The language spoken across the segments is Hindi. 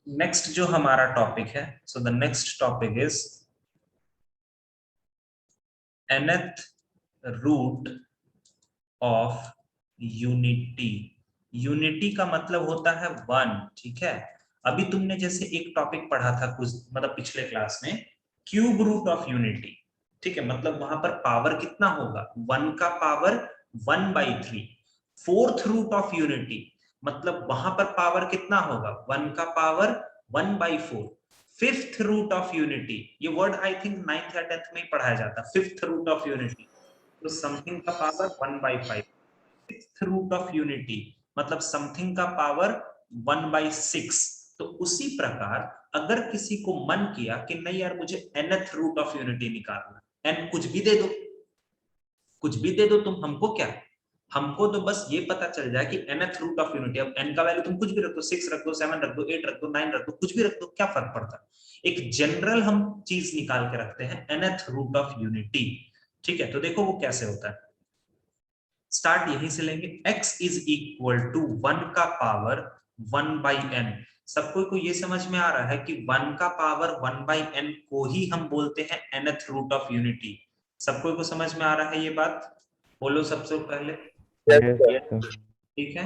नेक्स्ट जो हमारा टॉपिक है, so the next topic is nth root of unity. Unity का मतलब होता है वन, ठीक है। अभी तुमने जैसे एक टॉपिक पढ़ा था कुछ मतलब पिछले क्लास में, क्यूब रूट ऑफ यूनिटी, ठीक है। मतलब वहां पर पावर कितना होगा, वन का power 1/3। Fourth root of unity मतलब वहां पर पावर कितना होगा, वन का power 1/4। Fifth root of unity, ये वर्ड आई थिंक 9th या 10th में ही पढ़ाया जाता है, फिफ्थ रूट ऑफ यूनिटी तो समथिंग का power 1/5। Sixth root of unity मतलब समथिंग का पावर 1/6। तो उसी प्रकार अगर किसी को मन किया कि नहीं यार मुझे nth रूट ऑफ यूनिटी निकालना, n कुछ भी दे दो, कुछ भी दे दो तुम, हमको क्या, हमको तो बस ये पता चल जाए कि nth रूट ऑफ यूनिटी। अब n का वैल्यू तुम कुछ भी रख दो, 6 रख दो, 7 रख दो, 8 रख दो, 9 रख दो, कुछ भी रख दो, क्या फर्क पड़ता है। एक जनरल हम चीज निकाल के रखते हैं nth रूट ऑफ यूनिटी, ठीक है। तो देखो वो कैसे होता है, स्टार्ट यहीं से लेंगे। x इज इक्वल टू 1 का पावर 1/n। सबको को ये समझ में आ रहा है कि 1 का पावर 1/n को ही हम बोलते हैं nth रूट ऑफ यूनिटी। सबको को समझ में आ रहा है ये बात, बोलो सबसे पहले। ठीक है,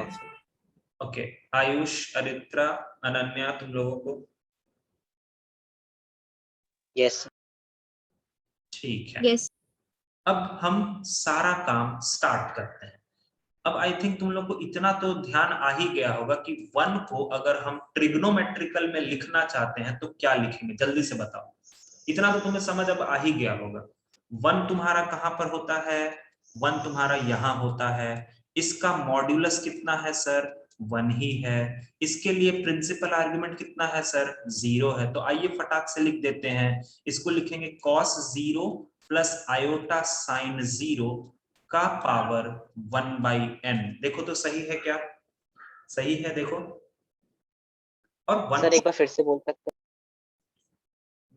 ओके। आयुष, अरित्रा, अनन्या, तुम लोगों को यस ठीक है। यस। अब हम सारा काम स्टार्ट करते हैं। अब आई थिंक तुम लोग को इतना तो ध्यान आ ही गया होगा कि वन को अगर हम ट्रिग्नोमेट्रिकल में लिखना चाहते हैं तो क्या लिखेंगे, जल्दी से बताओ। इतना तो तुम्हें समझ अब आ ही गया होगा। वन तुम्हारा कहां पर होता है, वन तुम्हारा यहां होता है। इसका मॉड्यूलस कितना है सर, वन ही है। इसके लिए प्रिंसिपल आर्गुमेंट कितना है सर, 0 है। तो आइए फटाक से लिख देते हैं, इसको लिखेंगे cos 0 प्लस आयोटा साइन 0 का पावर 1/n। देखो तो सही है क्या, सही है देखो। और वन सर एक बार फिर से बोल सकते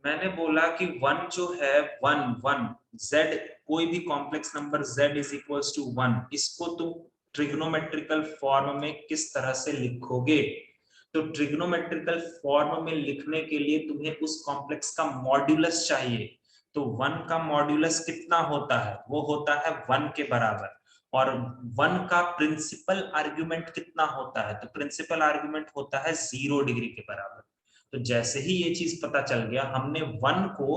मैंने बोला कि वन जो है, वन वन z, कोई भी complex number z is equal to 1, इसको तुम ट्रिग्नोमेट्रिकल फॉर्म में किस तरह से लिखोगे। तो ट्रिग्नोमेट्रिकल फॉर्म में लिखने के लिए तुम्हें उस कॉम्प्लेक्स का मॉड्यूलस चाहिए। तो वन का मॉड्यूलस कितना होता है, वो होता है 1 के बराबर। और वन का प्रिंसिपल आर्गुमेंट कितना होता है, तो प्रिंसिपल आर्गुमेंट होता है 0 डिग्री के बराबर। तो जैसे ही ये चीज पता चल गया, हमने वन को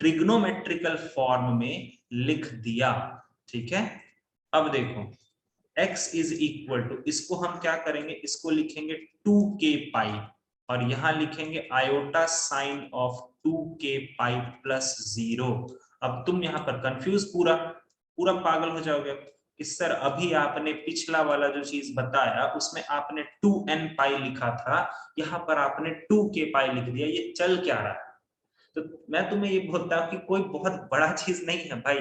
ट्रिग्नोमेट्रिकल फॉर्म में लिख दिया, ठीक है। अब देखो x इज इक्वल टू, इसको हम क्या करेंगे, इसको लिखेंगे 2k पाई, और यहां लिखेंगे iota sine of 2k pi plus 0। अब तुम यहां पर कंफ्यूज पूरा पूरा पागल हो जाओगे कि सर अभी आपने पिछला वाला जो चीज बताया उसमें आपने 2n पाई लिखा था, यहाँ पर आपने 2k पाई लिख दिया, ये चल क्या रहा है। तो मैं तुम्हें ये बोलता हूँ कि कोई बहुत बड़ा चीज नहीं है भाई।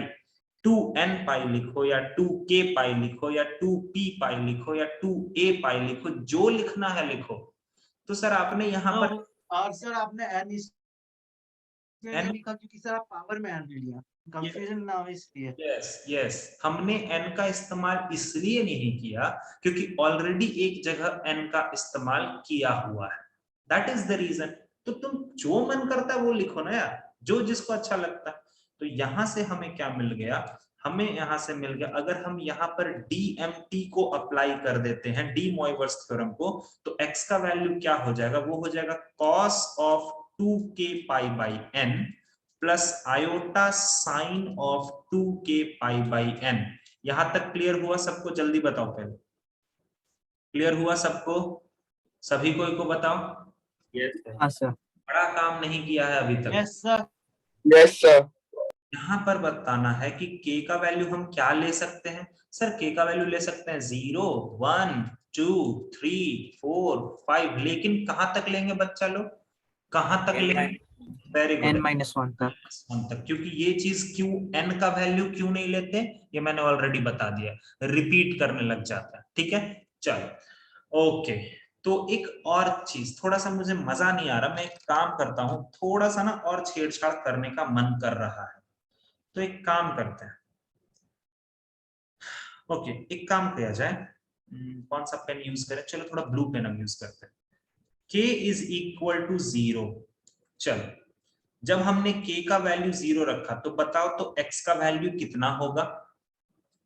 2n पाई लिखो या 2k पाई लिखो या 2p पाई लिखो या 2a पाई लिखो, जो लिखना है लिखो। तो सर आपने यहाँ पर और सर आपने n इसलिए n, लिखा क्योंकि सर आप पावर में n ले लिया, कंफ्यूजन ना हो इसलिए। यस यस, हमने n का इस्तेमाल इसलिए नहीं किया क्योंकि ऑलरेडी एक जगह n का इस्तेमाल किया हुआ है, दैट इज द रीजन। तो तुम जो मन करता है वो लिखो ना यार, जो जिसको अच्छा लगता है। तो यहां से हमें क्या मिल गया, हमें यहां से मिल गया, अगर हम यहाँ पर DMT को अप्लाई कर देते हैं, डी मोइवर्स थ्योरम को, तो x का वैल्यू क्या हो जाएगा, वो हो जाएगा cos of 2k pi by n plus iota sine of 2k pi by n। यहां तक क्लियर हुआ सबको, जल्दी बताओ पहले, क्लियर हुआ सबको, सभी को बताओ। हाँ सर। बड़ा काम नहीं किया है अभी तक। Yes sir. यस सर यहाँ पर बताना है कि k का वैल्यू हम क्या ले सकते हैं। सर k का वैल्यू ले सकते हैं 0 1 2 3 4 5, लेकिन कहां तक लेंगे बच्चा लोग, कहां तक लेंगे, वेरी गुड, n-1 तक। तक। क्योंकि ये चीज क्यों n का वैल्यू क्यों नहीं लेते, ये मैंने ऑलरेडी बता दिया, रिपीट करने लग जाता है, ठीक है। चलो ओके, तो एक और चीज, थोड़ा सा मुझे मजा नहीं आ रहा, मैं एक काम करता हूं, थोड़ा सा ना और छेड़छाड़ करने का मन कर रहा है, तो एक काम करते हैं। ओके, एक काम किया जाए, कौन सा पेन यूज करें, चलो थोड़ा ब्लू पेन हम यूज करते हैं। k is equal to 0। चलो, जब हमने k का वैल्यू 0 रखा तो बताओ तो x का वैल्यू कितना होगा,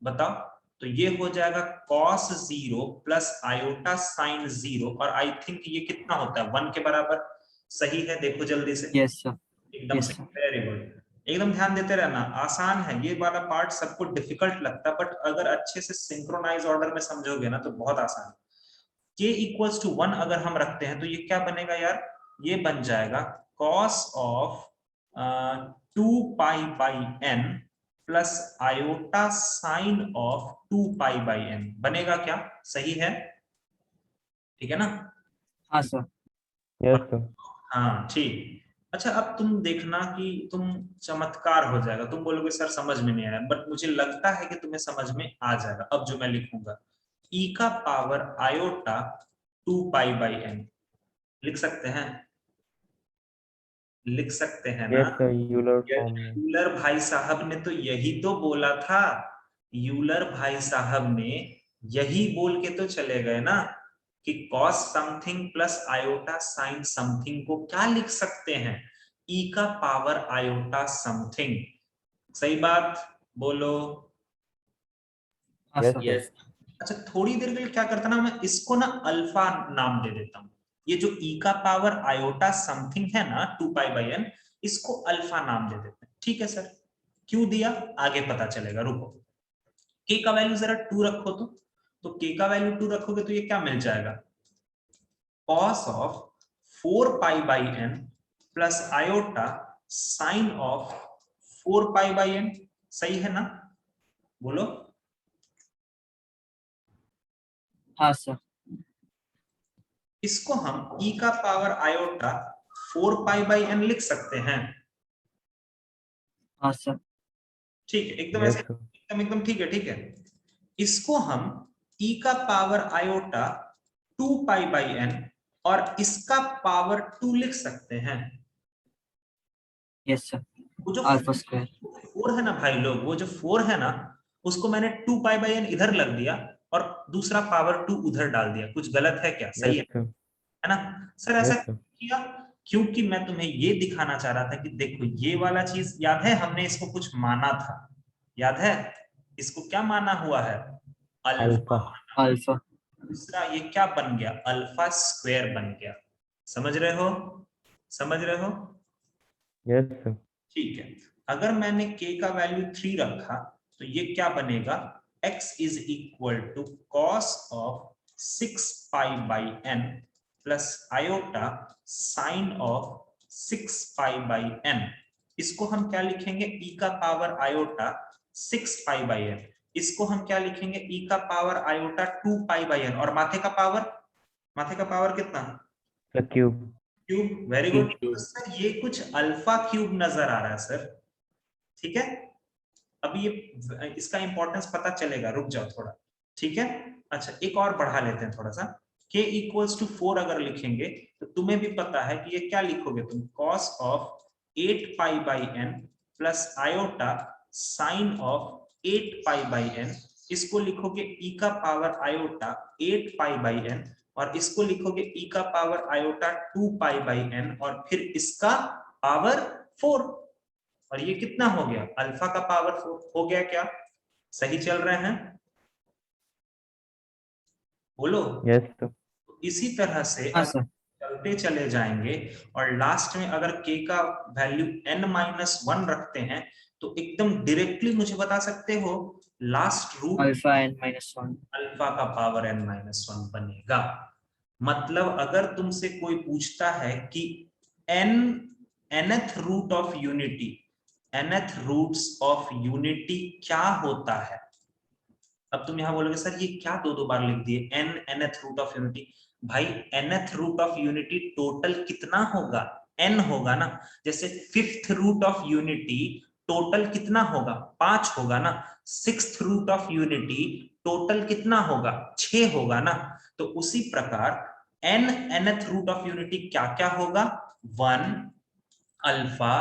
बताओ। तो ये हो जाएगा cos 0 प्लस आयोटा साइन 0, और आई थिंक ये कितना होता है 1 के बराबर। सही है, देखो जल्दी से। यस सर, एकदम yes, सही, sir. Very good. एकदम ध्यान देते रहना, आसान है ये वाला पार्ट, सबको डिफिकल्ट लगता है, बट अगर अच्छे से सिंक्रोनाइज ऑर्डर में समझोगे ना तो बहुत आसान है। k इक्वल्स टू 1 अगर हम रखते हैं तो ये क्या बनेगा यार, ये बन जाएगा cos of 2 pi by n plus iota sine of 2 pi by n बनेगा क्या, सही है, ठीक है ना। हाँ सर, यस सर। हाँ ठीक। अच्छा, अब तुम देखना कि तुम चमत्कार हो जाएगा, तुम बोलोगे सर समझ में नहीं आया, बट मुझे लगता है कि तुम्हें समझ में आ जाएगा। अब जो मैं लिखूंगा e का power iota 2 pi by n, लिख सकते हैं, लिख सकते हैं ना। यस सर, यूलर फॉर्म में। यूलर भाई साहब ने तो यही तो बोला था, यूलर भाई साहब ने यही बोल के तो चले गए ना कि cos something plus iota sign something को क्या लिख सकते हैं, e का पावर आयोटा समथिंग। सही बात बोलो। हाँ यस सर, सर। अच्छा, थोड़ी देर के लिए क्या करता ना, मैं इसको ना अल्फा नाम दे देता हूँ। ये जो e का पावर आयोटा समथिंग है ना 2 पाई बाई n, इसको अल्फा नाम दे देते हैं, ठीक है सर। क्यों दिया आगे पता चलेगा, रुको। k का वैल्यू जरा 2 रखो तो k का वैल्यू 2 रखोगे तो ये क्या मिल जाएगा, cos of 4 pi by n plus iota sine of 4 pi by n। सही है ना, बोलो। हाँ सर, इसको हम e का power iota 4 pi by n लिख सकते हैं, हाँ सर, ठीक है, एकदम यस ऐसे, सर। एकदम एकदम ठीक है, ठीक है। इसको हम e का power iota 2 pi by n और इसका पावर 2 लिख सकते हैं। यस सर, वो जो अल्फा स्क्वायर। 4 है ना भाई लोग, वो जो 4 है ना, उसको मैंने 2 पाई बाई n इधर लग दिया और दूसरा पावर 2 उधर डाल दिया। कुछ गलत है क्या, सही यस सर। है ना सर। ऐसा यस सर। किया क्योंकि मैं तुम्हें ये दिखाना चाह रहा था कि देखो ये वाला चीज याद है, हमने इसको कुछ माना था, याद है, इसको क्या माना हुआ है, अल्फा। अल्फा। अल्फा। दूसरा ये क्या बन गया, अल्फा स्क्वायर बन गया। समझ रहे हो, समझ रहे हो, यस सर। ठीक है। अगर मैंने k का वैल्यू 3 रखा तो ये क्या बनेगा, x is equal to cos of 6 pi by n plus iota sine of 6 pi by n। इसको हम क्या लिखेंगे, e का power iota 6 pi by n। इसको हम क्या लिखेंगे, e का power iota 2 pi by n, और माथे का पावर, माथे का पावर कितना, sir cube. Cube. Very good sir, ये कुछ अल्फा क्यूब नजर आ रहा है सर, ठीक है। अभी ये इसका इंपॉर्टेंस पता चलेगा, रुक जाओ थोड़ा, ठीक है। अच्छा, एक और बढ़ा लेते हैं थोड़ा सा। k इक्वल्स टू 4 अगर लिखेंगे तो तुम्हें भी पता है कि ये क्या लिखोगे तुम, cos of 8 pi by n plus iota sine of 8 pi by n। इसको लिखोगे e का power iota 8 pi by n, और इसको लिखोगे e का power iota 2 pi by n, और फिर इसका पावर 4। और ये कितना हो गया, अल्फा का पावर 4 हो गया क्या, सही चल रहे हैं, बोलो। Yes sir. इसी तरह से हाँ अगर सर, चलते चले जाएंगे और लास्ट में अगर k का वैल्यू n-1 रखते हैं तो एकदम डायरेक्टली मुझे बता सकते हो last root alpha n minus 1। Alpha का पावर n-1 बनेगा। मतलब अगर तुमसे कोई पूछता है कि nth root of unity, nth roots of unity क्या होता है, अब तुम यहां बोलोगे सर ये क्या दो दो बार लिख दिए, nth रूट ऑफ यूनिटी। भाई nth root of unity total कितना होगा, n होगा ना। जैसे 5th root of unity total कितना होगा, 5 होगा ना। 6th root of unity total कितना होगा, 6 होगा ना। तो उसी प्रकार nth रूट ऑफ यूनिटी क्या क्या होगा, 1 alpha,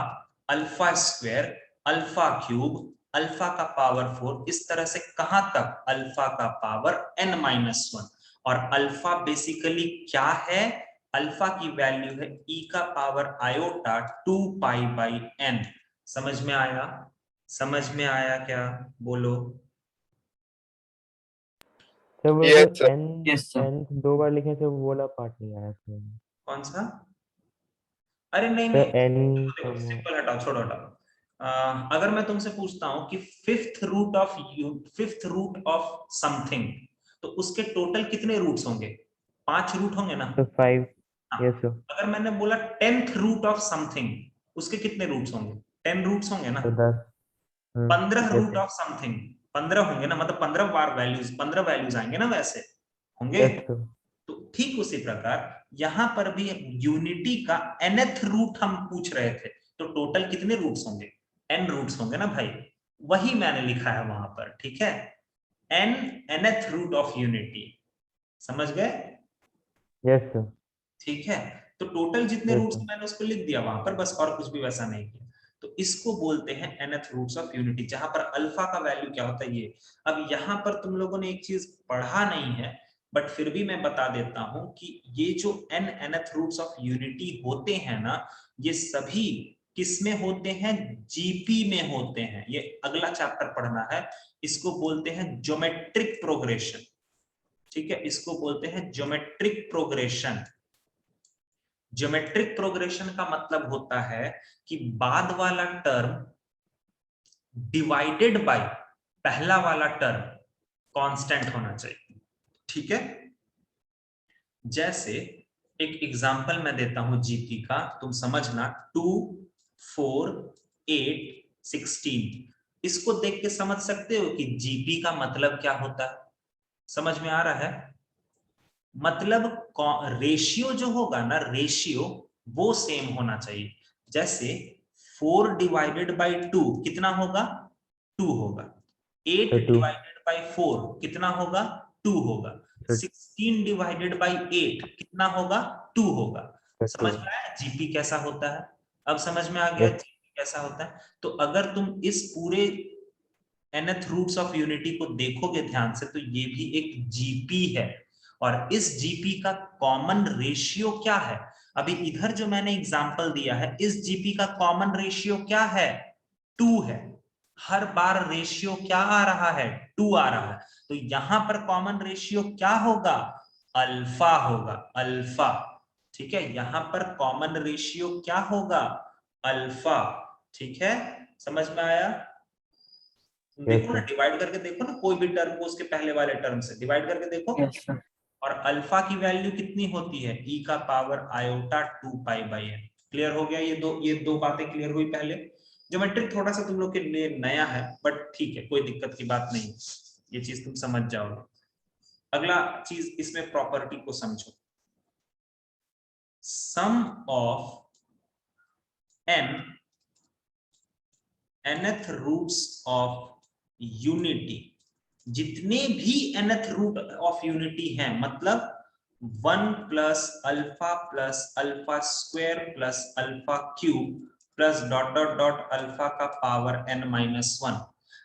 alpha square, alpha cube, alpha का पावर 4, इस तरह से कहां तक, अल्फा का पावर n-1। और अल्फा बेसिकली क्या है, अल्फा की वैल्यू है e का power iota 2 pi by n। समझ में आया? समझ में आया क्या? बोलो। सर वो Yes, जो sir. Yes, sir. n 2 बार लिखे थे वो वाला पार्ट नहीं आया था। कौन सा? अरे नहीं सर नहीं, n देखो का वो सिंपल हटाओ, छोड़ो हटाओ। अगर मैं तुमसे पूछता हूं कि फिफ्थ रूट ऑफ समथिंग, तो उसके टोटल कितने रूट्स होंगे? 5 रूट होंगे ना? सर 5। हाँ। Yes sir. अगर मैंने बोला 10th रूट ऑफ समथिंग, उसके कितने रूट्स होंगे? 10 रूट्स होंगे ना? Sir 10। 15 yes root sir. Of something 15 होंगे ना, मतलब 15 बार वैल्यूज, 15 वैल्यूज आएंगे ना, वैसे होंगे। Yes sir. तो ठीक उसी प्रकार यहां पर भी यूनिटी का nth रूट हम पूछ रहे थे, तो टोटल कितने रूट्स होंगे? n रूट्स होंगे ना भाई, वही मैंने लिखा है वहां पर, ठीक है? nth रूट ऑफ यूनिटी, समझ गए? Yes sir. ठीक है, तो टोटल जितने Yes, रूट्स sir. मैंने उसको लिख दिया वहां पर, बस, और कुछ भी वैसा नहीं किया। तो इसको बोलते हैं nth रूट्स ऑफ यूनिटी, जहां पर अल्फा का वैल्यू क्या होता है ये। अब यहाँ पर तुम लोगों ने एक चीज पढ़ा नहीं है, बट फिर भी मैं बता देता हूं कि ये जो nth रूट्स ऑफ यूनिटी होते हैं ना, ये सभी किसमें होते हैं? जीपी में होते हैं। ये अगला चैप्टर पढ़ना है, इसको बोलते हैं ज्योमेट्रिक प्रोग्रेशन। ठीक है, इसको बोलते हैं ज्योमेट्रिक प्रोग्रेशन। ज्योमेट्रिक प्रोग्रेशन का मतलब होता है कि बाद वाला टर्म डिवाइडेड बाय पहला वाला टर्म कांस्टेंट होना चाहिए। ठीक है, जैसे एक एग्जांपल मैं देता हूं जीपी का, तुम समझना। 2 4 8 16, इसको देख के समझ सकते हो कि जीपी का मतलब क्या होता है? समझ में आ रहा है? मतलब रेशियो जो होगा ना, रेशियो वो सेम होना चाहिए। जैसे 4 डिवाइडेड बाई 2 कितना होगा? 2 होगा। 8 तो 2। डिवाइडेड बाई 4 कितना होगा? 2 होगा। तो 16 डिवाइडेड बाई 8 कितना होगा? 2 होगा। तो समझ 2। में आया जीपी कैसा होता है? अब समझ में आ गया यस। जीपी कैसा होता है? तो अगर तुम इस पूरे nth रूट्स ऑफ यूनिटी को देखोगे ध्यान से, तो ये भी एक जीपी है। और इस जीपी का कॉमन रेशियो क्या है? अभी इधर जो मैंने एग्जांपल दिया है, इस जीपी का कॉमन रेशियो क्या है? 2 है। हर बार रेशियो क्या आ रहा है? 2 आ रहा है। तो यहां पर कॉमन रेशियो क्या होगा? अल्फा होगा, अल्फा। ठीक है, यहां पर कॉमन रेशियो क्या होगा? अल्फा। ठीक है, समझ में आया? देखो ना, डिवाइड करके देखो ना, कोई भी टर्म को उसके पहले वाले टर्म से डिवाइड करके देखो। Yes, sir. और अल्फा की वैल्यू कितनी होती है? e का power iota 2 pi by n। Clear हो गया? ये दो बातें क्लियर हुई पहले। ज्योमेट्रिक थोड़ा सा तुम लोग के लिए नया है, बट ठीक है, कोई दिक्कत की बात नहीं, ये चीज तुम समझ जाओगे। अगला चीज इसमें प्रॉपर्टी को समझो। Sum of nth roots of unity, जितने भी nth रूट ऑफ यूनिटी हैं, मतलब 1 plus alpha square plus alpha cube plus dot dot dot alpha का पावर n-1,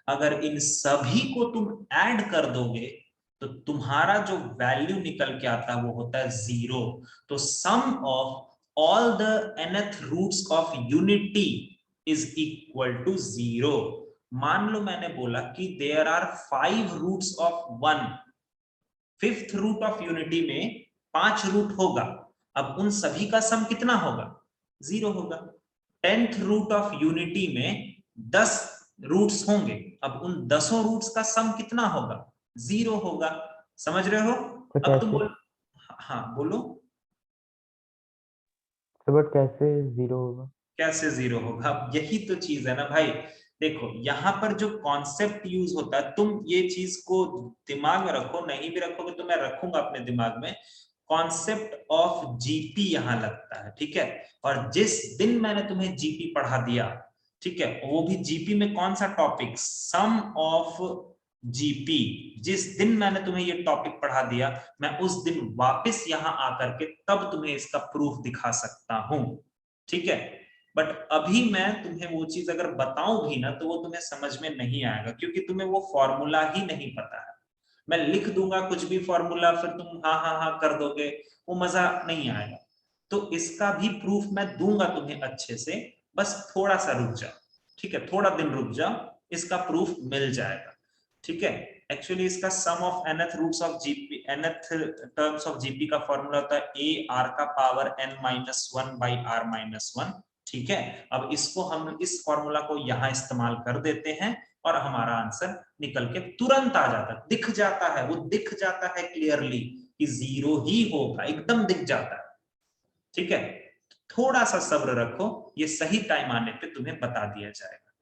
अगर इन सभी को तुम ऐड कर दोगे तो तुम्हारा जो वैल्यू निकल के आता है वो होता है 0। तो sum of all the nth roots of unity is equal to 0। मान लो मैंने बोला कि there are 5 roots of 1, fifth root of unity में 5 रूट होगा। अब उन सभी का सम कितना होगा? 0 होगा। 10th रूट ऑफ यूनिटी में 10 रूट्स होंगे, अब उन 10 रूट्स का सम कितना होगा? 0 होगा। समझ रहे हो? तो अब तुम कैसे? बोलो, हाँ बोलो। तो बट कैसे 0 होगा? कैसे 0 होगा? अब यही तो चीज है ना भाई। देखो यहाँ पर जो कॉन्सेप्ट यूज होता है, तुम ये चीज को दिमाग में रखो, नहीं भी रखोगे तो मैं रखूंगा अपने दिमाग में। कॉन्सेप्ट ऑफ जीपी यहाँ लगता है, ठीक है? और जिस दिन मैंने तुम्हें जीपी पढ़ा दिया, ठीक है, वो भी जीपी में कौन सा टॉपिक? Some of GP. जिस दिन मैंने तुम्हें ये टॉपिक पढ़ा दिया, मैं उस दिन वापस यहाँ आकर के तब तुम्हें इसका प्रूफ दिखा सकता हूं। ठीक है, बट अभी मैं तुम्हें वो चीज अगर बताऊं भी ना, तो वो तुम्हें समझ में नहीं आएगा, क्योंकि तुम्हें वो फॉर्मूला ही नहीं पता है। मैं लिख दूंगा कुछ भी फॉर्मूला, फिर तुम हाँ हाँ हाँ कर दोगे, वो मजा नहीं आएगा। तो इसका भी प्रूफ मैं दूंगा तुम्हें अच्छे से, बस थोड़ा सा रुक जाओ, ठीक है, थोड़ा दिन रुक जाओ, इसका प्रूफ मिल जाएगा, ठीक है। एक्चुअली इसका sum of nth roots of GP, nth terms of GP का फॉर्मूला होता है a r का power n minus 1 by r minus 1, ठीक है। अब इसको हम इस फॉर्मूला को यहाँ इस्तेमाल कर देते हैं और हमारा आंसर निकल के तुरंत आ जाता है, दिख जाता है, वो दिख जाता है क्लियरली कि 0 ही होगा, एकदम दिख जाता है, ठीक है। थोड़ा सा सब्र रखो, ये सही टाइम आने पे तुम्हें बता दिया जाएगा,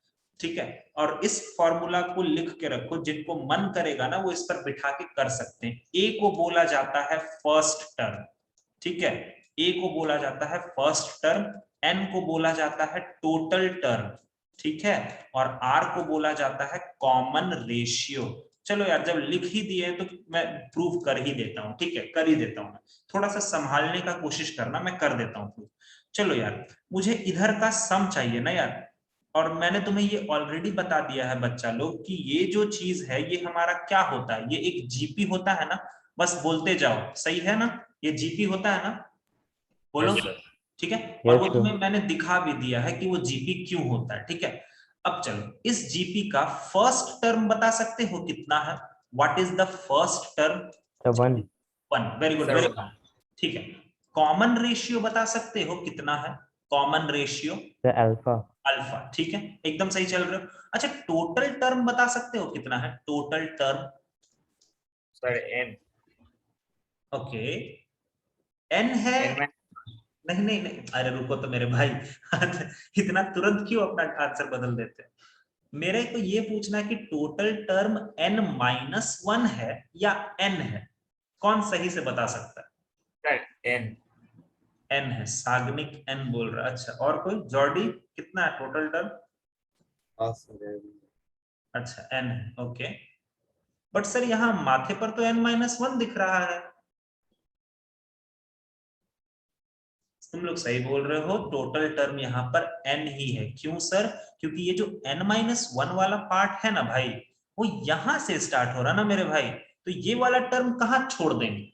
ठीक है। और इस फॉर्मूला को लिख के रखो, जिनको मन करेगा ना वो इस पर बिठा के कर सकते हैं। ए को बोला जाता है फर्स्ट टर्म, ठीक है, ए को बोला जाता है फर्स्ट टर्म, एन को बोला जाता है टोटल टर्म, ठीक है, और आर को बोला जाता है कॉमन रेशियो। चलो यार, जब लिख ही दिए तो मैं प्रूव कर ही देता हूं, ठीक है, कर ही देता हूं, थोड़ा सा संभालने का कोशिश करना, मैं कर देता हूं प्रूव। चलो यार, मुझे इधर का सम चाहिए ना यार, और मैंने तुम्हें ये ऑलरेडी बता दिया है बच्चा लोग कि ये जो चीज है ये हमारा क्या होता है, ये एक जीपी होता है ना, बस बोलते जाओ, सही है ना, ये जीपी होता है ना, बोलो, ठीक है। और वो तुम्हें मैंने दिखा भी दिया है कि वो जीपी क्यों होता है, ठीक है। अब चलो, इस जीपी का फर्स्ट टर्म बता सकते हो कितना है? What is the first term? 1 1, very good, very good, ठीक है। कॉमन रेशियो बता सकते हो कितना है? कॉमन रेशियो अल्फा, अल्फा, ठीक है, एकदम सही चल रहे हो। अच्छा, टोटल टर्म बता सकते हो कितना है? Total term sir n, okay, n है, नहीं नहीं नहीं, अरे रुको तो मेरे भाई इतना तुरंत क्यों अपना आंसर बदल देते हैं? मेरे को ये पूछना है कि टोटल टर्म n माइनस 1 है या n है, कौन सही से बता सकता है? सर n, n है, साग्निक n बोल रहा है। अच्छा, और कोई? जॉर्डी, कितना है टोटल टर्म? अच्छा, n है, ओके। बट सर यहाँ माथे पर तो n माइनस 1 दिख रहा है। तुम लोग सही बोल रहे हो, टोटल टर्म यहाँ पर n ही है। क्यों सर? क्योंकि ये जो n माइनस 1 वाला पार्ट है ना भाई, वो यहां से स्टार्ट हो रहा ना मेरे भाई, तो ये वाला टर्म कहाँ छोड़ देंगे?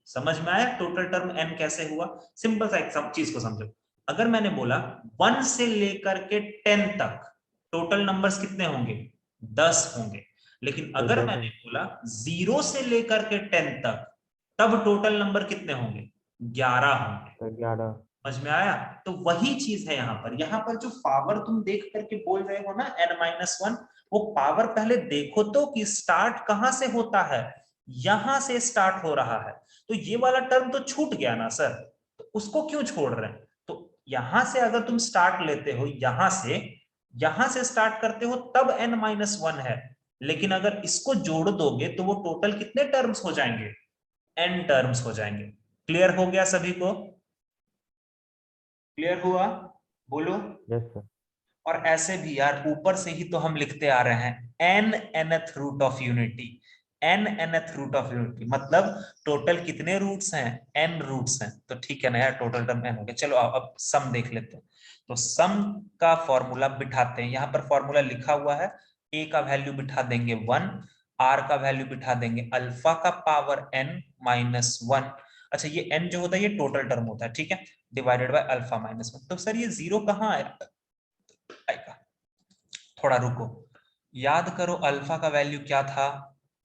समझ में आया टोटल टर्म n कैसे हुआ? सिंपल सा एक सब चीज को समझो। अगर मैंने बोला 1 से लेकर के 10 तक टोटल नंबर्स कितने होंगे? 10 होंगे। लेकिन अगर मैंने बोला 0 से लेकर के 10 तक, तब टोटल नंबर कितने होंगे? 11 होंगे। 11। समझ में आया? तो वही चीज है यहाँ पर जो पावर तुम देख करके बोल रहे हो ना n-1, वो पावर पहले देखो तो कि स्टार्ट कहां से होता है, यहां से स्टार्ट हो रहा है। तो ये वाला टर्म तो छूट गया ना सर, तो उसको क्यों छोड़ रहे हैं? तो यहां से अगर तुम स्टार्ट लेते हो, यहां से स्टार्ट करते हो, तब n-1 है। लेकिन अगर इसको जोड़ दोगे तो वो टोटल कितने टर्म्स हो जाएंगे? n टर्म्स हो जाएंगे। क्लियर हो गया सभी को? क्लियर हुआ? बोलो। Yes sir. और ऐसे भी यार ऊपर से ही तो हम लिखते आ रहे हैं n nth root of unity, n nth root of unity मतलब टोटल कितने रूट्स हैं? n रूट्स हैं। तो ठीक है ना यार, टोटल टर्म n हो गया। चलो अब सम देख लेते हैं। तो सम का फॉर्मूला बिठाते हैं, यहाँ पर फॉर्मूला लिखा हुआ है, a का वैल्यू बिठा देंगे 1, r का वैल्यू बिठा देंगे अल्फा का पावर n माइनस 1। अच्छा, ये n जो होता है ये टोटल टर्म होता है, ठीक है, डिवाइडेड बाय अल्फा माइनस 1। तो सर ये 0 कहाँ आएगा? थोड़ा रुको, याद करो अल्फा का वैल्यू क्या था?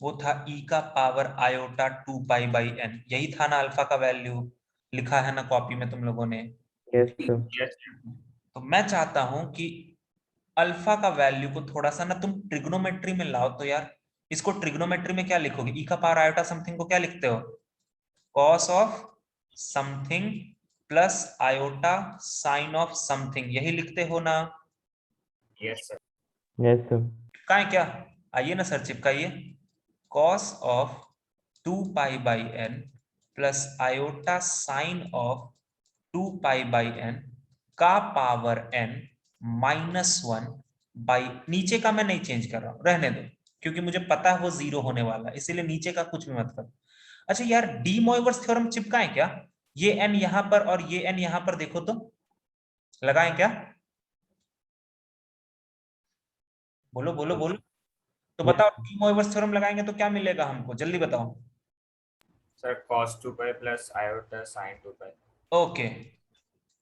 वो था e का power iota 2 pi by n, यही था ना अल्फा का वैल्यू? लिखा है ना कॉपी में तुम लोगों ने? Yes sir. तो मैं चाहता हूं कि अल्फा का वैल्यू को थोड़ा सा ना तुम ट्रिग्नोमेट्री में लाओ। तो यार इसको ट्रिग्नोमेट्री में क्या लिखोगे? e का पावर आयोटा समथिंग को क्या लिखते हो? Cos of something plus iota sine of something, यही लिखते हो ना? Yes sir, yes sir. का है क्या? आइए ना सर, चिपकाइए। Cos of 2 pi by n plus iota sine of 2 pi by n का पावर n माइनस 1 बाई, नीचे का मैं नहीं चेंज कर रहा हूं, रहने दो, क्योंकि मुझे पता है वो 0 होने वाला है, इसीलिए नीचे का कुछ भी मत करो। अच्छा यार, डी मोइवर्स थ्योरम चिपकाएं क्या? ये n यहां पर और ये n यहां पर, देखो तो लगाएं क्या? बोलो बोलो बोलो। तो बताओ, डी मोइवर्स थ्योरम लगाएंगे तो क्या मिलेगा हमको, जल्दी बताओ। Sir cos 2 pi plus iota sin 2 पाई। ओके,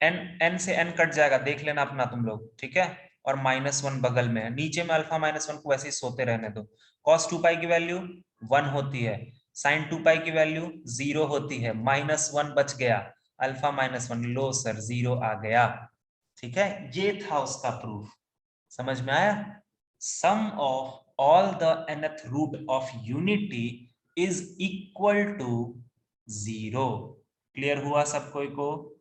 एन एन से एन कट जाएगा, देख लेना अपना तुम लोग, ठीक है। और -1 बगल में है, नीचे में अल्फा -1 को वैसे ही सोते रहने दो। cos 2 पाई की वैल्यू 1 होती है, sin 2 पाई की वैल्यू 0 होती है, -1 बच गया, अल्फा -1, लो सर 0 आ गया, ठीक है। ये था उसका प्रूफ, समझ में आया। Sum of all the nth root of unity is equal to 0। Clear हुआ सब कोई को?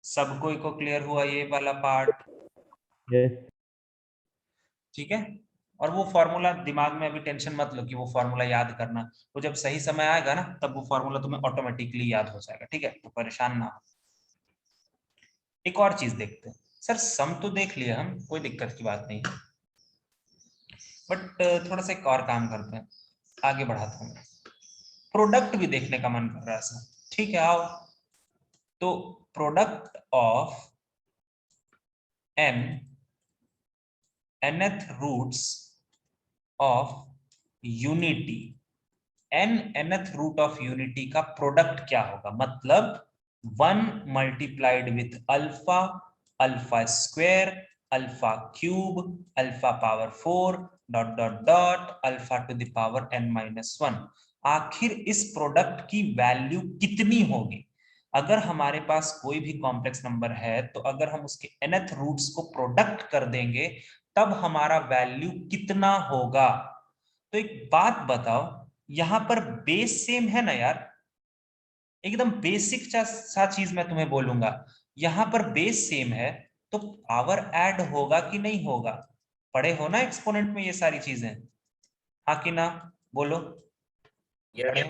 सब कोई को क्लियर हुआ ये वाला पार्ट? Yes. ठीक है। और वो फॉर्मूला दिमाग में अभी टेंशन मत लो कि वो फॉर्मूला याद करना, वो जब सही समय आएगा ना तब वो फॉर्मूला तुम्हें ऑटोमेटिकली याद हो जाएगा, ठीक है, तो परेशान ना हो। एक और चीज देखते हैं सर, सम तो देख लिया हम, कोई दिक्कत की बात नहीं, बट थोड़ा सा एक और काम करते हैं, आगे बढ़ाता हूँ। प्रोडक्ट भी देखने का मन कर रहा है सर, ठीक है आओ। तो product of nth roots of unity, nth root of unity का प्रोडक्ट क्या होगा, मतलब 1 multiplied with alpha, alpha square, alpha cube, alpha power 4 dot dot dot alpha to the power n-1। आखिर इस प्रोडक्ट की वैल्यू कितनी होगी? अगर हमारे पास कोई भी कॉम्प्लेक्स नंबर है तो अगर हम उसके nth रूट्स को प्रोडक्ट कर देंगे तब हमारा वैल्यू कितना होगा। तो एक बात बताओ, यहां पर बेस सेम है ना यार, एकदम बेसिक सा चीज मैं तुम्हें बोलूंगा, यहां पर बेस सेम है तो पावर ऐड होगा कि नहीं होगा? पढ़े हो ना एक्सपोनेंट में ये सारी चीजें, हाँ कि ना, बोलो। Yes. पढ़े?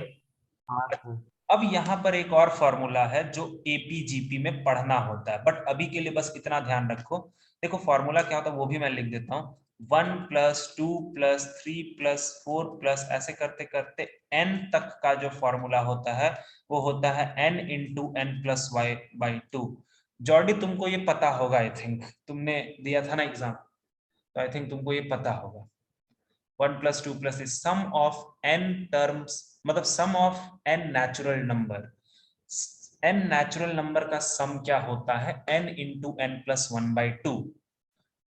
हाँ सर। अब यहाँ पर एक और फॉर्मूला है जो एपीजीपी में पढ़ना होता है, बट अभी के लिए बस इतना ध्यान रखो। देखो फॉर्मूला क्या होता है वो भी मैं लिख देता हूँ, 1 + 2 + 3 + 4 प्लस ऐसे करते करते n तक का जो फॉर्मूला होता है वो होता है n × n+y/2। जॉर्डी तुमको ये पता होगा, आई थिंक तुमने दिया था ना एग्जाम, तो आई थिंक तुमको ये पता होगा। 1 + 2 + the sum of n terms, मतलब sum of n natural number, n natural number का सम क्या होता है, n × n+1/2।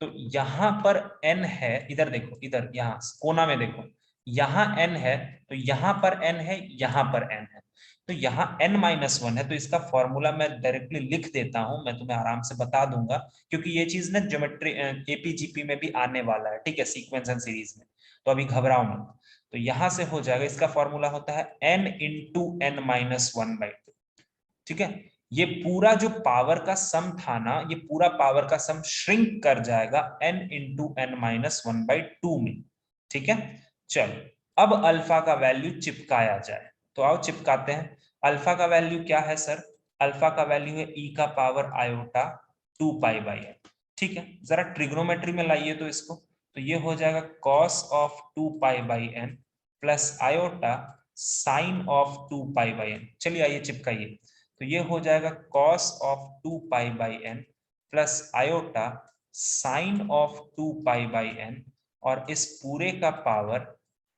तो यहां पर n है, इधर देखो, इधर यहाँ कोना में देखो, यहाँ n है तो यहाँ पर n है, यहाँ पर n है, तो यहाँ n-1 है, तो इसका फॉर्मूला मैं डायरेक्टली लिख देता हूं, मैं तुम्हें आराम से बता दूंगा क्योंकि ये चीज ना ज्योमेट्री एपीजीपी में भी आने वाला है, ठीक है, सीक्वेंस एंड सीरीज में, तो अभी घबराओ मत। तो यहां से हो जाएगा, इसका फॉर्मूला होता है n × n-1/2, ठीक है। ये पूरा जो पावर का सम था ना, ये पूरा पावर का सम श्रिंक कर जाएगा n × n-1/2 में, ठीक है। चलो अब अल्फा का वैल्यू चिपकाया जाए, तो आओ चिपकाते हैं। अल्फा का वैल्यू क्या है सर? अल्फा का वैल्यू है e⁻²π/n, ठीक है। जरा ट्रिग्नोमेट्री में लाइए तो इसको, तो ये हो जाएगा cos of 2π/n plus iota sin of 2π/n। चलिए आइए चिपकाइए, तो ये हो जाएगा cos of 2π/n plus iota sin of 2π/n, और इस पूरे का पावर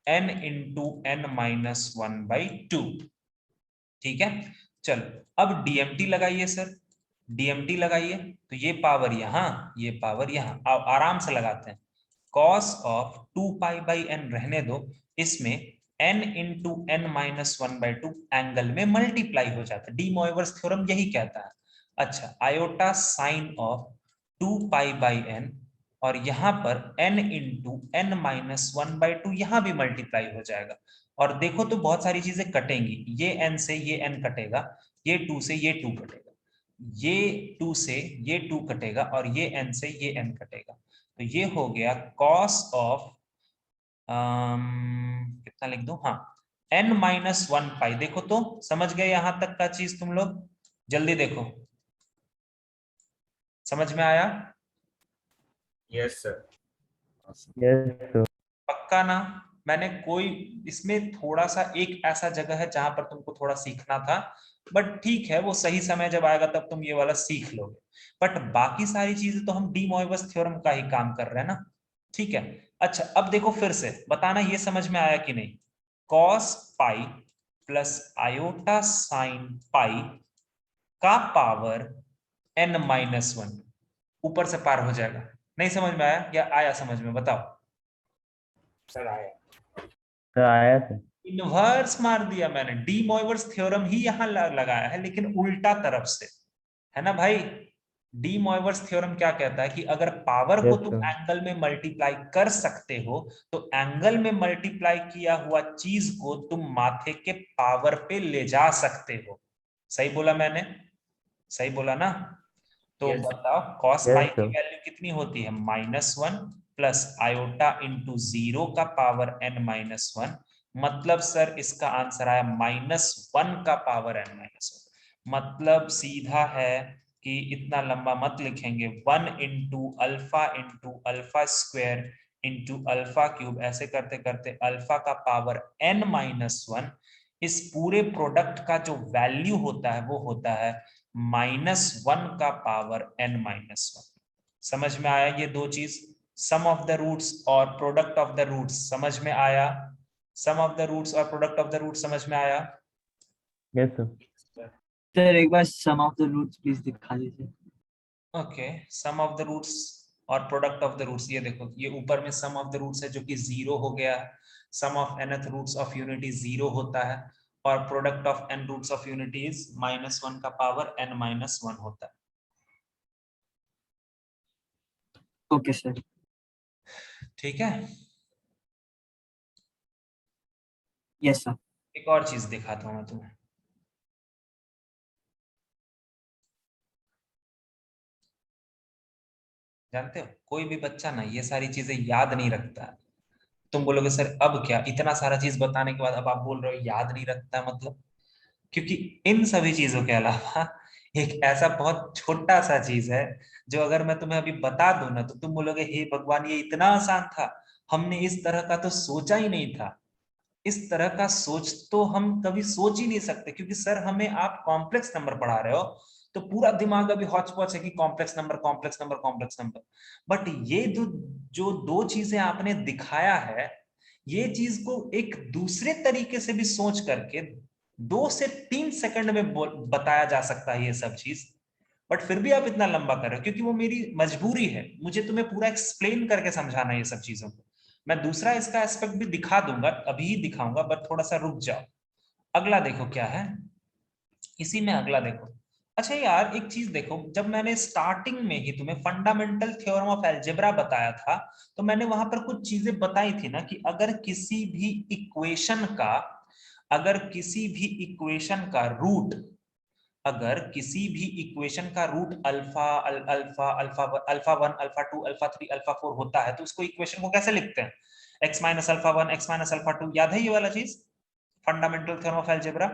n × n-1/2, ठीक है। चलो अब डीएमटी लगाइए सर, डीएमटी लगाइए, तो ये पावर यहाँ, ये पावर यहाँ, अब आराम से लगाते हैं। cos of 2π/n रहने दो, इसमें n × n-1/2 एंगल में मल्टीप्लाई हो जाता है, डी मोइवर्स थ्योरम यही कहता है। अच्छा, आयोटा साइन ऑफ 2π/n, और यहाँ पर n × n-1/2 यहाँ भी मल्टीप्लाई हो जाएगा, और देखो तो बहुत सारी चीजें कटेंगी, ये n से ये n कटेगा, ये 2 से ये 2 कटेगा, ये 2 से ये 2 कटेगा, और ये n से ये n कटेगा, तो ये हो गया cos ऑफ कितना लिख दूं, हाँ n-1π। देखो तो समझ गए यहां तक का चीज तुम लोग? जल्दी देखो, समझ में आया? Yes, sir. Yes sir. पक्का ना? मैंने कोई इसमें थोड़ा सा एक ऐसा जगह है जहां पर तुमको थोड़ा सीखना था, बट ठीक है, वो सही समय जब आएगा तब तुम ये वाला सीख लोगे, बट बाकी सारी चीजें तो हम डी मोइवर्स थ्योरम का ही काम कर रहे हैं ना, ठीक है। अच्छा अब देखो फिर से बताना ये समझ में आया कि नहीं, cos π plus iota sine pi का पावर n-1 ऊपर से पार हो जाएगा। नहीं समझ में आया या आया समझ में? बताओ। सर आया। तो आया था। इनवर्स मार दिया मैंने, डी मोइवर्स थ्योरम ही यहां लगाया है, लेकिन उल्टा तरफ से, है ना भाई। डी मोइवर्स थ्योरम क्या कहता है कि अगर पावर को Yes, तुम sir. एंगल में मल्टीप्लाई कर सकते हो तो एंगल में मल्टीप्लाई किया हुआ चीज को तुम माथे के पावर पे ले जा सकते हो। सही बोला मैंने? सही बोला ना? तो Yes. बताओ cos Yes, पाई की sir. वैल्यू कितनी होती है? -1 प्लस आयोटा इंटू 0 का पावर n-1। मतलब सर इसका आंसर आया -1 का पावर n-1। मतलब सीधा है कि इतना लंबा मत लिखेंगे, 1 into alpha square into alpha cube, ऐसे करते करते अल्फा का पावर n-1। इस पूरे प्रोडक्ट का जो वैल्यू होता है वो होता है -1 का पावर n-1। समझ में आया ये दो चीज? सम ऑफ द रूट्स और प्रोडक्ट ऑफ द रूट्स समझ में आया? सम ऑफ द रूट्स और प्रोडक्ट ऑफ द रूट्स समझ में आया? Yes, sir. सर एक बार sum of the roots please दिखा दीजिए। Okay, sum of the roots और प्रोडक्ट ऑफ द रूट्स, ये देखो ये ऊपर में सम ऑफ द रूट्स है जो कि 0 हो गया है। Sum of nth roots of unity 0 होता है और product of n roots of unity is -1 का पावर n-1 होता है। Okay sir. ठीक है, यस सर। एक और चीज दिखाता हूं मैं तुम्हें। जानते हो कोई भी बच्चा ना ये सारी चीजें याद नहीं रखता है। तुम बोलोगे सर अब क्या, इतना सारा चीज बताने के बाद अब आप बोल रहे हो याद नहीं रखता, मतलब क्योंकि इन सभी चीजों के अलावा एक ऐसा बहुत छोटा सा चीज है जो अगर मैं तुम्हें अभी बता दूं ना तो तुम बोलोगे हे भगवान ये इतना आसान था, हमने इस तरह का तो सोचा ही नहीं था। इस तरह का सोच तो हम कभी सोच ही नहीं सकते, क्योंकि सर हमें आप कॉम्प्लेक्स नंबर पढ़ा रहे हो तो पूरा दिमाग अभी हौच पौच है कि complex number complex number complex number. But ये जो दो चीजें आपने दिखाया है, ये चीज को एक दूसरे तरीके से भी सोच करके 2 से 3 सेकंड में बताया जा सकता है ये सब चीज। बट फिर भी आप इतना लंबा कर रहे हो, क्योंकि वो मेरी मजबूरी है, मुझे तुम्हें पूरा एक्सप्लेन करके समझाना है ये सब चीजों को। मैं दूसरा इसका एस्पेक्ट भी दिखा दूंगा, अभी ही दिखाऊंगा, बट थोड़ा सा रुक जाओ। अगला देखो क्या है, इसी में अगला देखो। अच्छा यार एक चीज देखो, जब मैंने स्टार्टिंग में ही तुम्हें फंडामेंटल थ्योरम ऑफ अलजेब्रा बताया था तो मैंने वहां पर कुछ चीजें बताई थी ना कि अगर किसी भी इक्वेशन का रूट, अगर किसी भी इक्वेशन का root alpha alpha alpha alpha 1 alpha 2 alpha 3 alpha 4 होता है तो उसको इक्वेशन को कैसे लिखते हैं? x minus alpha 1 x minus alpha 2। याद है ये वाला चीज? फंडामेंटल थ्योरम ऑफ अलजेब्रा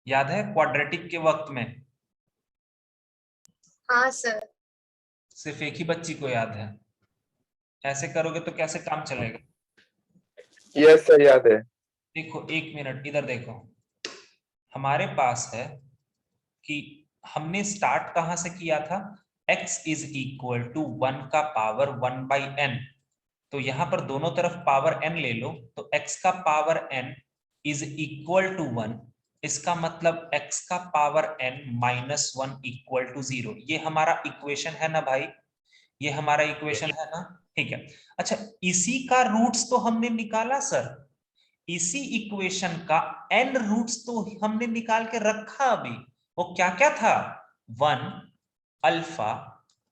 याद है क्वाड्रेटिक के वक्त में? हाँ सर। सिर्फ एक ही बच्ची को याद है। ऐसे करोगे तो कैसे काम चलेगा? यस सर याद है। देखो एक मिनट इधर देखो, हमारे पास है कि हमने स्टार्ट कहां से किया था? x इज इक्वल टू 1 का पावर 1/n। तो यहां पर दोनों तरफ पावर n ले लो तो x का power n is equal to 1। इसका मतलब x का पावर n -1 इक्वल टू 0। ये हमारा इक्वेशन है ना भाई? ये हमारा इक्वेशन है ना? ठीक है। अच्छा इसी का रूट्स तो हमने निकाला सर, इसी इक्वेशन का n रूट्स तो हमने निकाल के रखा अभी। वो क्या क्या था? 1 alpha,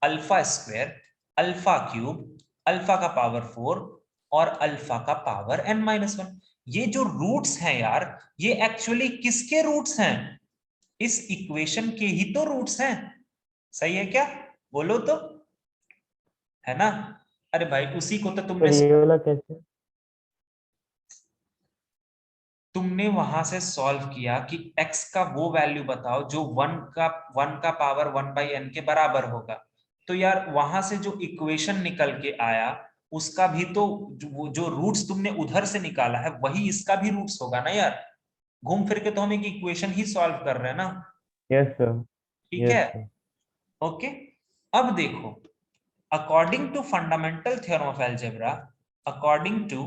alpha square, alpha cube, alpha का पावर 4 और अल्फा का पावर n-1। ये जो रूट्स हैं यार, ये एक्चुअली किसके रूट्स हैं? इस इक्वेशन के ही तो रूट्स हैं। सही है क्या? बोलो तो, है ना? अरे भाई उसी को तो सर ये वाला कैसे? तुमने वहां से सॉल्व किया कि x का वो वैल्यू बताओ जो 1 का पावर 1/n के बराबर होगा। तो यार वहां से जो इक्वेशन निकल के आया उसका भी तो जो रूट्स तुमने उधर से निकाला है वही इसका भी रूट्स होगा ना यार। घूम फिर के तो हम एक इक्वेशन ही सॉल्व कर रहे हैं ना। Yes sir. ठीक यस है, सर। ओके। अब देखो, according to fundamental theorem of algebra, according to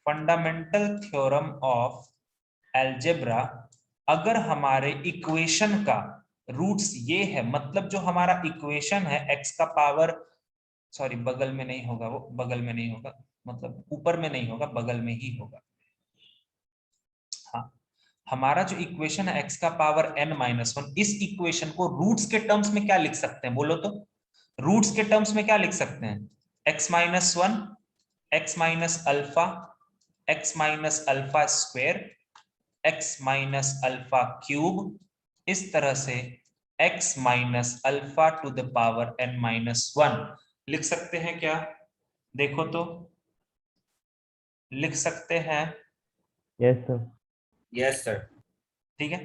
fundamental theorem of algebra अगर हमारे इक्वेशन का रूट्स ये है, मतलब जो हमारा इक्वेशन है x का पावर, सॉरी बगल में नहीं होगा, वो बगल में नहीं होगा, मतलब ऊपर में नहीं होगा, बगल में ही होगा। हाँ, हमारा जो इक्वेशन है x का पावर n-1, इस इक्वेशन को रूट्स के टर्म्स में क्या लिख सकते हैं बोलो तो? रूट्स के टर्म्स में क्या लिख सकते हैं? x-1, x minus alpha, x minus alpha square, x minus alpha cube, इस तरह से x minus alpha to the power n-1 लिख सकते हैं क्या? देखो तो, लिख सकते हैं? Yes sir. Yes sir. ठीक है,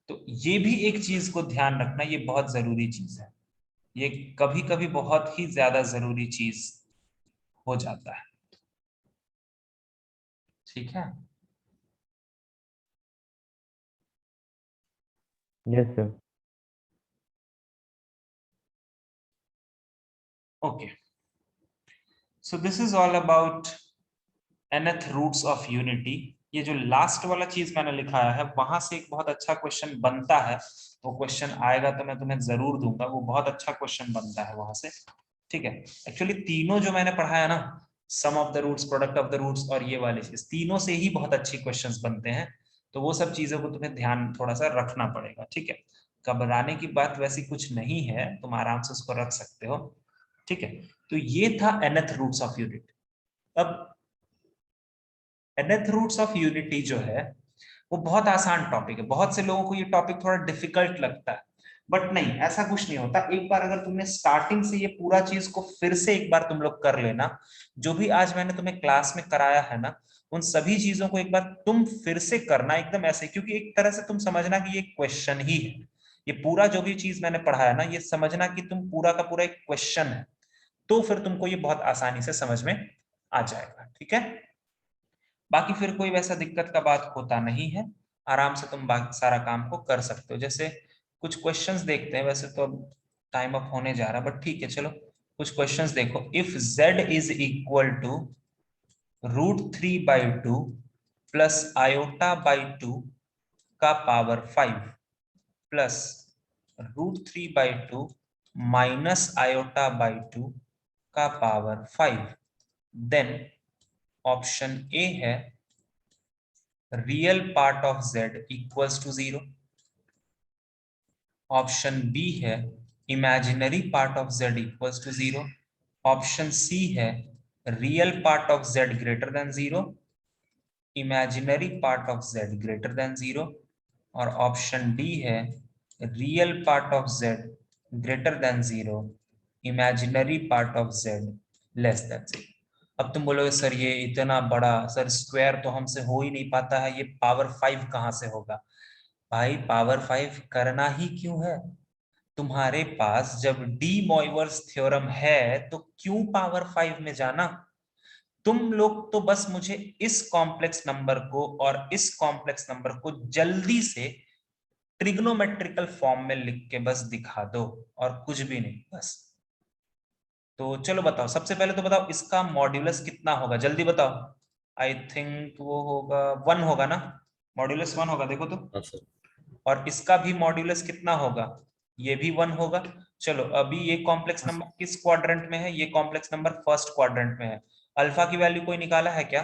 तो ये भी एक चीज को ध्यान रखना, ये बहुत जरूरी चीज है, ये कभी कभी बहुत ही ज्यादा जरूरी चीज हो जाता है। ठीक है, yes sir. Okay, so this is all about nth roots of unity. ये जो लास्ट वाला चीज मैंने लिखाया है, वहां से एक बहुत अच्छा क्वेश्चन बनता है, वो क्वेश्चन आएगा तो मैं तुम्हें जरूर दूंगा, वो बहुत अच्छा क्वेश्चन बनता है वहां से। ठीक है, एक्चुअली तीनों जो मैंने पढ़ाया ना, sum of the roots, product of the roots और ये वाले चीज, तीनों से ही बहुत अच्छी क्वेश्चंस बनते हैं। तो वो सब चीजों को तुम्हें ध्यान थोड़ा सा रखना पड़ेगा। ठीक है, घबराने की बात वैसी कुछ नहीं है, तुम आराम से उसको रख सकते हो। ठीक है, तो ये था nth रूट्स ऑफ यूनिटी। अब nth रूट्स ऑफ यूनिटी जो है वो बहुत आसान टॉपिक है, बहुत से लोगों को ये टॉपिक थोड़ा डिफिकल्ट लगता है, बट नहीं, ऐसा कुछ नहीं होता। एक बार अगर तुमने स्टार्टिंग से ये पूरा चीज को फिर से एक बार तुम लोग कर लेना, जो भी आज मैंने तुम्हें क्लास में कराया है ना, उन सभी चीजों को एक बार तुम फिर से करना एकदम ऐसे, क्योंकि एक तरह से तुम समझना कि ये क्वेश्चन ही है। ये पूरा जो भी चीज मैंने पढ़ाया ना, ये समझना कि तुम पूरा का पूरा एक क्वेश्चन है, तो फिर तुमको ये बहुत आसानी से समझ में आ जाएगा। ठीक है, बाकी फिर कोई वैसा दिक्कत का बात होता नहीं है, आराम से तुम बाकी सारा काम को कर सकते हो। जैसे कुछ क्वेश्चंस देखते हैं, वैसे तो अब टाइम अप होने जा रहा है, बट ठीक है चलो कुछ क्वेश्चंस देखो। If z is equal to √3/2 plus i/2 का पावर 5 प्लस √3/2 माइनस i/2 का पावर 5, देन ऑप्शन ए है real part of z equals to 0, option B है imaginary part of z equals to 0, option C है real part of z greater than 0, imaginary part of z greater than 0, और ऑप्शन डी है real part of z greater than 0, imaginary part of z less than 0। अब तुम बोलोगे सर ये इतना बड़ा, सर स्क्वायर तो हमसे हो ही नहीं पाता है, ये पावर 5 कहाँ से होगा? भाई पावर 5 करना ही क्यों है? तुम्हारे पास जब डी मॉइवर्स थ्योरम है तो क्यों पावर 5 में जाना? तुम लोग तो बस मुझे इस कॉम्प्लेक्स नंबर को और इस कॉम्प्लेक्स नंबर को जल्दी से ट्रिग्नोमेट्रिकल फॉर्म में लिख के बस दिखा दो, और कुछ भी नहीं बस। तो चलो बताओ, सबसे पहले तो बताओ इसका मॉड्यूलस कितना होगा, जल्दी बताओ। आई थिंक वो होगा 1 होगा ना, मॉड्यूलस 1 होगा, देखो तो। और इसका भी मॉड्यूलस कितना होगा? ये भी 1 होगा। चलो अभी ये कॉम्प्लेक्स नंबर किस क्वाड्रेंट में है? ये कॉम्प्लेक्स नंबर फर्स्ट क्वाड्रेंट में है। अल्फा की वैल्यू कोई निकाला है क्या?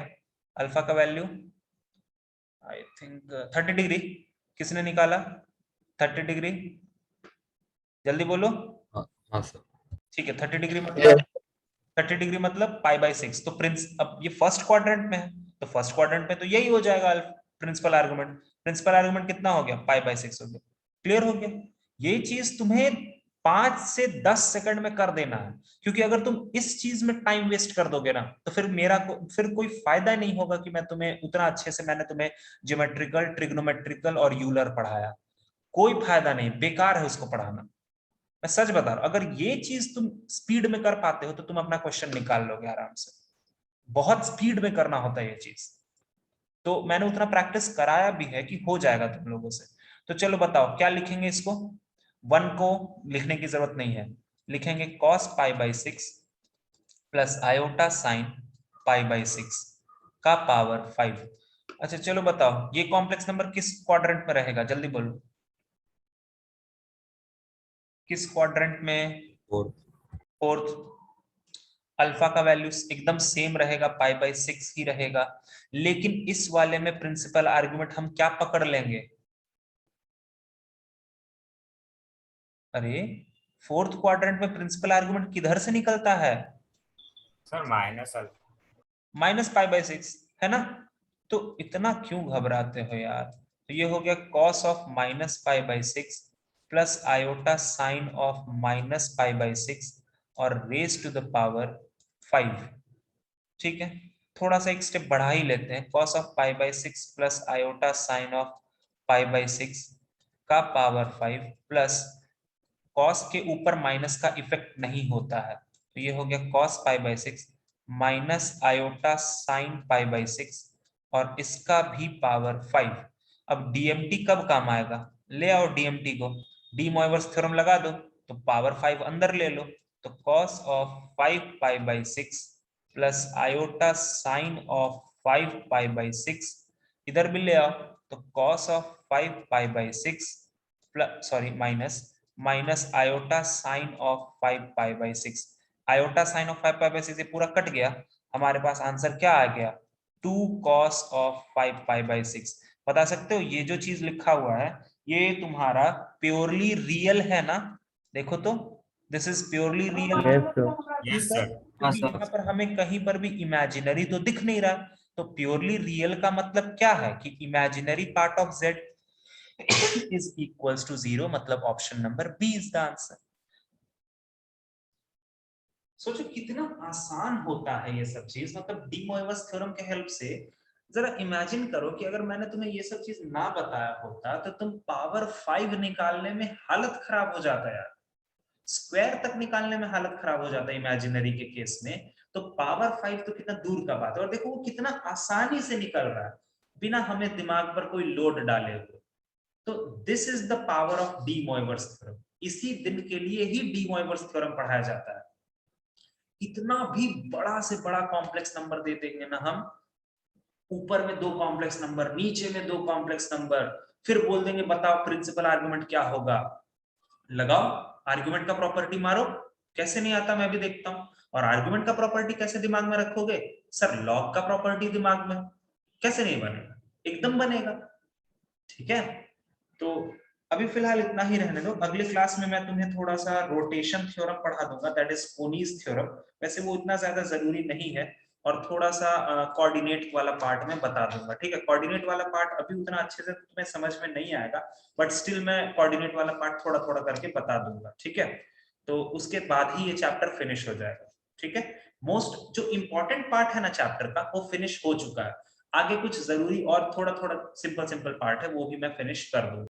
अल्फा का वैल्यू आई थिंक 30 डिग्री। किसने निकाला 30 डिग्री? जल्दी बोलो। हाँ सर। ठीक है, 30 डिग्री Yes. मतलब 30 डिग्री मतलब π/6। तो प्रिंस, अब ये फर्स्ट क्वाड्रेंट में है, तो फर्स्ट क्वाड्रेंट में तो यही हो जाएगा प्रिंसिपल आर्गुमेंट। प्रिंसिपल आर्गुमेंट कितना हो गया? π/6 हो गया। क्लियर हो गया? ये चीज तुम्हें 5 से 10 सेकंड में कर देना है, क्योंकि अगर तुम इस चीज में टाइम वेस्ट कर दोगे ना, तो फिर कोई फायदा नहीं होगा कि मैं तुम्हें उतना अच्छे से मैंने तुम्हें ज्योमेट्रिकल, ट्रिग्नोमेट्रिकल और यूलर पढ़ाया। कोई फायदा नहीं, बेकार है उसको पढ़ाना। मैं सच बता रहा हूं, अगर ये चीज तुम स्पीड में कर पाते हो तो तुम अपना क्वेश्चन निकाल लोगे आराम से। बहुत स्पीड में करना होता है ये चीज, तो मैंने उतना प्रैक्टिस कराया भी है कि हो जाएगा तुम लोगों से। तो चलो बताओ क्या लिखेंगे इसको? 1 को लिखने की जरूरत नहीं है, लिखेंगे cos π/6 प्लस आयोटा साइन π/6 का पावर 5। अच्छा चलो बताओ, ये कॉम्प्लेक्स नंबर किस क्वाड्रेंट में रहेगा, जल्दी बोलो, किस क्वाड्रेंट में? फोर्थ। फोर्थ। अल्फा का वैल्यू एकदम सेम रहेगा, π/6 ही रहेगा, लेकिन इस वाले में प्रिंसिपल आर्गुमेंट हम क्या पकड़ लेंगे? अरे फोर्थ क्वाड्रेंट में प्रिंसिपल आर्गुमेंट किधर से निकलता है? सर माइनस -π/6 है ना। तो इतना क्यों घबराते हो यार? तो ये हो गया cos of -π/6 plus iota sine of -π/6 और रेज टू द पावर 5। ठीक है, थोड़ा सा एक स्टेप बढ़ा ही लेते हैं। cos of π/6 plus iota sine of π/6 का पावर 5 प्लस cos के ऊपर माइनस का इफेक्ट नहीं होता है, तो ये हो गया cos π/6 माइनस आयोटा साइन π/6 और इसका भी पावर 5। अब डीएमटी कब काम आएगा? ले आओ डीएमटी को, डी मोइवर्स थ्योरम लगा दो तो पावर 5 अंदर ले लो, तो cos of 5π/6 plus iota sine of 5π/6 इधर भी ले आओ, तो cos of 5π/6 plus sorry minus iota sine of 5π/6। Iota sine of 5π/6 ये पूरा कट गया, हमारे पास आंसर क्या आ गया? 2 cos ऑफ 5π/6। बता सकते हो ये जो चीज लिखा हुआ है ये तुम्हारा प्योरली रियल है ना? देखो तो, this is purely real. Yes, sir. Yes sir. क्योंकि यहाँ पर हमें कहीं पर भी इमेजिनरी तो दिख नहीं रहा, तो प्योरली रियल का मतलब क्या है कि imaginary part of z is equals to 0, मतलब option number B is the answer. सोचो कितना आसान होता है ये सब चीज, मतलब डी मोइवर्स थ्योरम के हेल्प से। जरा इमेजिन करो कि अगर मैंने तुम्हें ये सब चीज ना बताया होता तो तुम पावर 5 निकालने में हालत खराब हो जाता यार, स्क्वायर तक निकालने में हालत खराब हो जाता है इमेजिनरी के केस में, तो पावर 5 तो कितना दूर का बात है। और देखो वो कितना आसानी से निकल रहा है बिना हमें दिमाग पर कोई लोड डाले हुए। तो this is the power of D Moivre's theorem. इसी दिन के लिए ही डी मोइवर्स थ्योरम पढ़ाया जाता है। इतना भी बड़ा से बड़ा कॉम्प्लेक्स नंबर दे देंगे ना हम, ऊपर में 2 कॉम्प्लेक्स नंबर, नीचे में 2 कॉम्प्लेक्स नंबर, फिर बोल देंगे बताओ प्रिंसिपल आर्गुमेंट क्या होगा। लगाओ आर्गुमेंट का प्रॉपर्टी मारो, कैसे नहीं आता मैं भी देखता हूं। और आर्गुमेंट का प्रॉपर्टी कैसे दिमाग में रखोगे सर? लॉग का प्रॉपर्टी दिमाग में, कैसे नहीं बनेगा? एकदम बनेगा। ठीक है, तो अभी फिलहाल इतना ही रहने दो, अगले क्लास में मैं तुम्हें थोड़ा सा रोटेशन थ्योरम पढ़ा दूंगा, दैट इज कोनीज थ्योरम। वैसे वो इतना ज्यादा जरूरी नहीं है, और थोड़ा सा कोऑर्डिनेट वाला पार्ट में बता दूंगा। ठीक है, कोऑर्डिनेट वाला पार्ट अभी उतना अच्छे से तुम्हें समझ में नहीं आएगा, बट स्टिल मैं कोऑर्डिनेट वाला पार्ट थोड़ा थोड़ा करके बता दूंगा। ठीक है, तो उसके बाद ही ये चैप्टर फिनिश हो जाएगा। ठीक है, मोस्ट जो इंपॉर्टेंट पार्ट है ना चैप्टर का वो फिनिश हो चुका है, आगे कुछ जरूरी और थोड़ा थोड़ा सिंपल सिंपल पार्ट है वो भी मैं फिनिश कर दूंगा।